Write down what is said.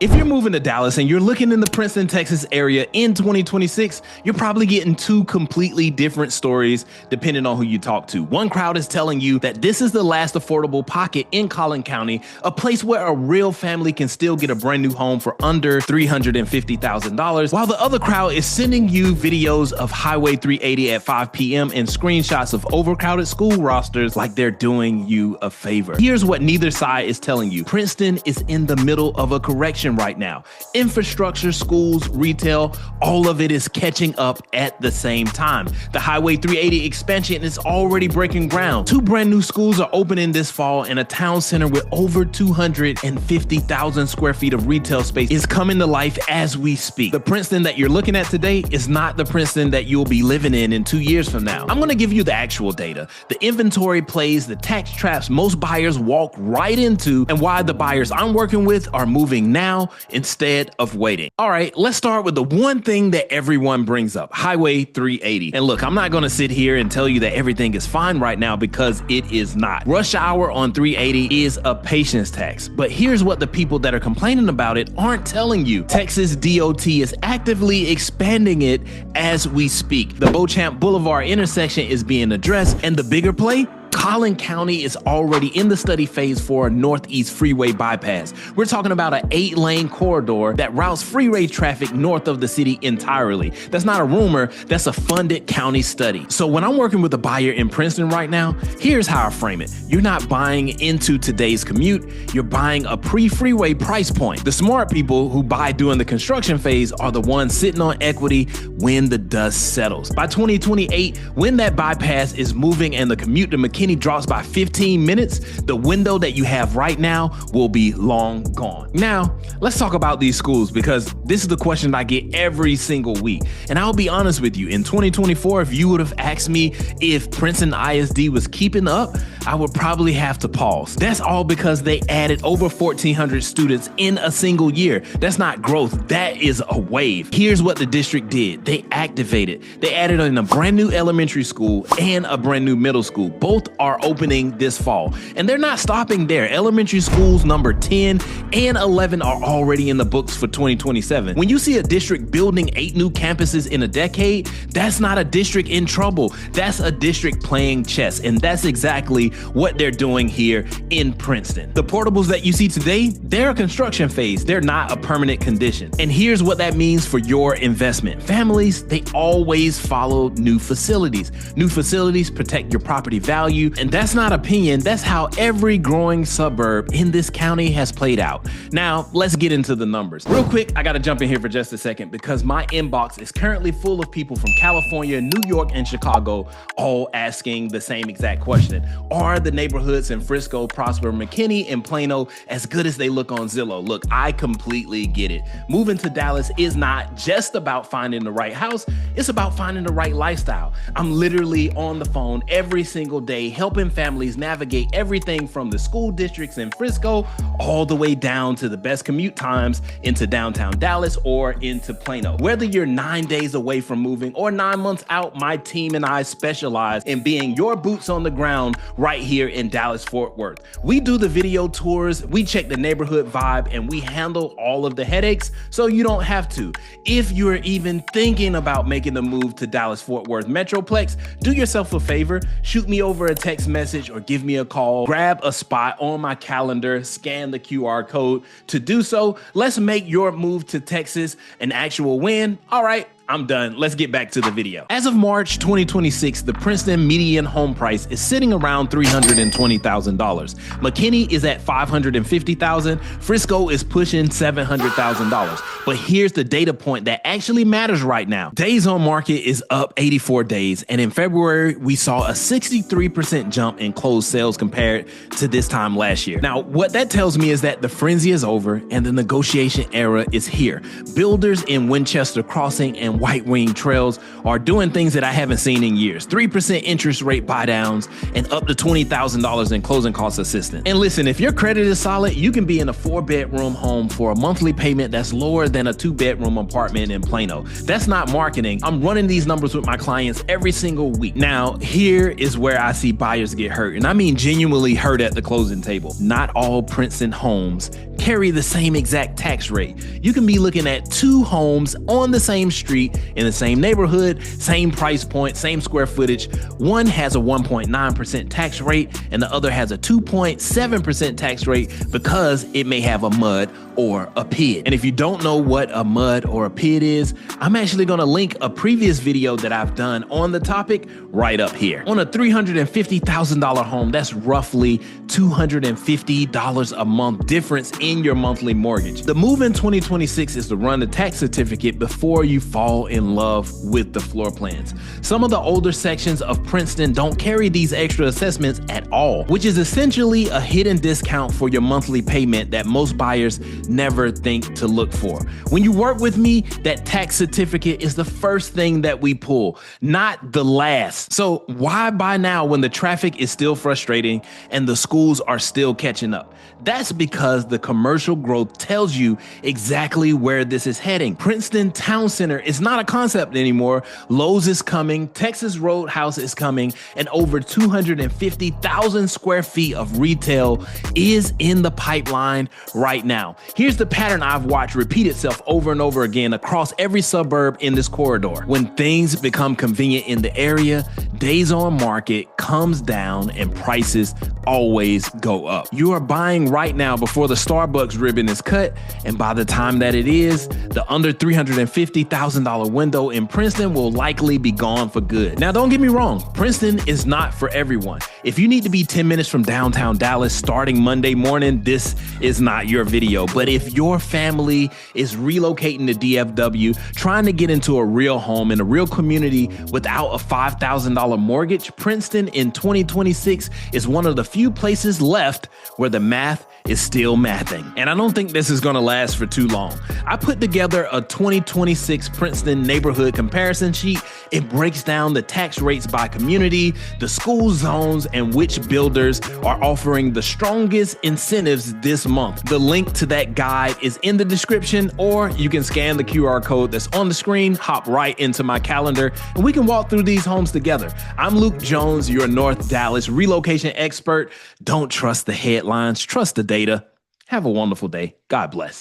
If you're moving to Dallas and you're looking in the Princeton, Texas area in 2026, you're probably getting two completely different stories depending on who you talk to. One crowd is telling you that this is the last affordable pocket in Collin County, a place where a real family can still get a brand new home for under $350,000, while the other crowd is sending you videos of Highway 380 at 5 p.m. and screenshots of overcrowded school rosters like they're doing you a favor. Here's what neither side is telling you. Princeton is in the middle of a correction right now. Infrastructure, schools, retail, all of it is catching up at the same time. The Highway 380 expansion is already breaking ground. 2 brand new schools are opening this fall, and a town center with over 250,000 square feet of retail space is coming to life as we speak. The Princeton that you're looking at today is not the Princeton that you'll be living in 2 years from now. I'm gonna give you the actual data, the inventory plays, the tax traps most buyers walk right into, and why the buyers I'm working with are moving now instead of waiting. All right, let's start with the one thing that everyone brings up, Highway 380. And look, I'm not gonna sit here and tell you that everything is fine right now, because it is not. Rush hour on 380 is a patience tax, but here's what the people that are complaining about it aren't telling you. Texas DOT is actively expanding it as we speak. The Beauchamp Boulevard intersection is being addressed, and the bigger play, Collin County is already in the study phase for a Northeast Freeway bypass. We're talking about an 8-lane corridor that routes freeway traffic north of the city entirely. That's not a rumor, that's a funded county study. So when I'm working with a buyer in Princeton right now, here's how I frame it. You're not buying into today's commute, you're buying a pre-freeway price point. The smart people who buy during the construction phase are the ones sitting on equity when the dust settles. By 2028, when that bypass is moving and the commute to McKinney drops by 15 minutes, the window that you have right now will be long gone. Now, let's talk about these schools, because this is the question I get every single week. And I'll be honest with you, in 2024, if you would have asked me if Princeton ISD was keeping up, I would probably have to pause. That's all because they added over 1,400 students in a single year. That's not growth, that is a wave. Here's what the district did. They activated. They added in a brand new elementary school and a brand new middle school. Both are opening this fall. And they're not stopping there. Elementary schools number 10 and 11 are already in the books for 2027. When you see a district building 8 new campuses in a decade, that's not a district in trouble. That's a district playing chess. And that's exactly what they're doing here in Princeton. The portables that you see today, they're a construction phase. They're not a permanent condition. And here's what that means for your investment. Families, they always follow new facilities. New facilities protect your property value, and that's not opinion, that's how every growing suburb in this county has played out. Now, let's get into the numbers. Real quick, I gotta jump in here for just a second, because my inbox is currently full of people from California, New York, and Chicago, all asking the same exact question. Are the neighborhoods in Frisco, Prosper, McKinney, and Plano as good as they look on Zillow? Look, I completely get it. Moving to Dallas is not just about finding the right house, it's about finding the right lifestyle. I'm literally on the phone every single day helping families navigate everything from the school districts in Frisco all the way down to the best commute times into downtown Dallas or into Plano. Whether you're 9 days away from moving or 9 months out, my team and I specialize in being your boots on the ground right here in Dallas-Fort Worth. We do the video tours, we check the neighborhood vibe, and we handle all of the headaches so you don't have to. If you're even thinking about making the move to Dallas-Fort Worth Metroplex, do yourself a favor, shoot me over a text message or give me a call, grab a spot on my calendar, scan the QR code. To do so, let's make your move to Texas an actual win. All right, I'm done. Let's get back to the video. As of March 2026, the Princeton median home price is sitting around $320,000. McKinney is at $550,000. Frisco is pushing $700,000. But here's the data point that actually matters right now. Days on market is up 84 days. And in February, we saw a 63% jump in closed sales compared to this time last year. Now, what that tells me is that the frenzy is over and the negotiation era is here. Builders in Winchester Crossing and White Wing Trails are doing things that I haven't seen in years. 3% interest rate buy downs and up to $20,000 in closing cost assistance. And listen, if your credit is solid, you can be in a 4-bedroom home for a monthly payment that's lower than a 2-bedroom apartment in Plano. That's not marketing. I'm running these numbers with my clients every single week. Now, here is where I see buyers get hurt, and I mean genuinely hurt at the closing table. Not all Princeton homes carry the same exact tax rate. You can be looking at two homes on the same street in the same neighborhood, same price point, same square footage. One has a 1.9% tax rate and the other has a 2.7% tax rate because it may have a mud or a PID. And if you don't know what a mud or a PID is, I'm actually gonna link a previous video that I've done on the topic right up here. On a $350,000 home, that's roughly $250 a month difference in your monthly mortgage. The move in 2026 is to run the tax certificate before you fall in love with the floor plans. Some of the older sections of Princeton don't carry these extra assessments at all, which is essentially a hidden discount for your monthly payment that most buyers never think to look for. When you work with me, that tax certificate is the first thing that we pull, not the last. So why buy now when the traffic is still frustrating and the schools are still catching up? That's because the commercial growth tells you exactly where this is heading. Princeton Town Center is not a concept anymore. Lowe's is coming, Texas Roadhouse is coming, and over 250,000 square feet of retail is in the pipeline right now. Here's the pattern I've watched repeat itself over and over again across every suburb in this corridor. When things become convenient in the area, days on market comes down and prices always go up. You are buying right now before the Starbucks ribbon is cut, and by the time that it is, the under $350,000 window in Princeton will likely be gone for good. Now, don't get me wrong, Princeton is not for everyone. If you need to be 10 minutes from downtown Dallas starting Monday morning, this is not your video. But if your family is relocating to DFW, trying to get into a real home in a real community without a $5,000 mortgage, Princeton in 2026 is one of the few places left where the math is still mathing. And I don't think this is gonna last for too long. I put together a 2026 Princeton neighborhood comparison sheet. It breaks down the tax rates by community, the school zones, and which builders are offering the strongest incentives this month. The link to that guide is in the description, or you can scan the QR code that's on the screen, hop right into my calendar, and we can walk through these homes together. I'm Luke Jones, your North Dallas relocation expert. Don't trust the headlines, trust the data. Have a wonderful day. God bless.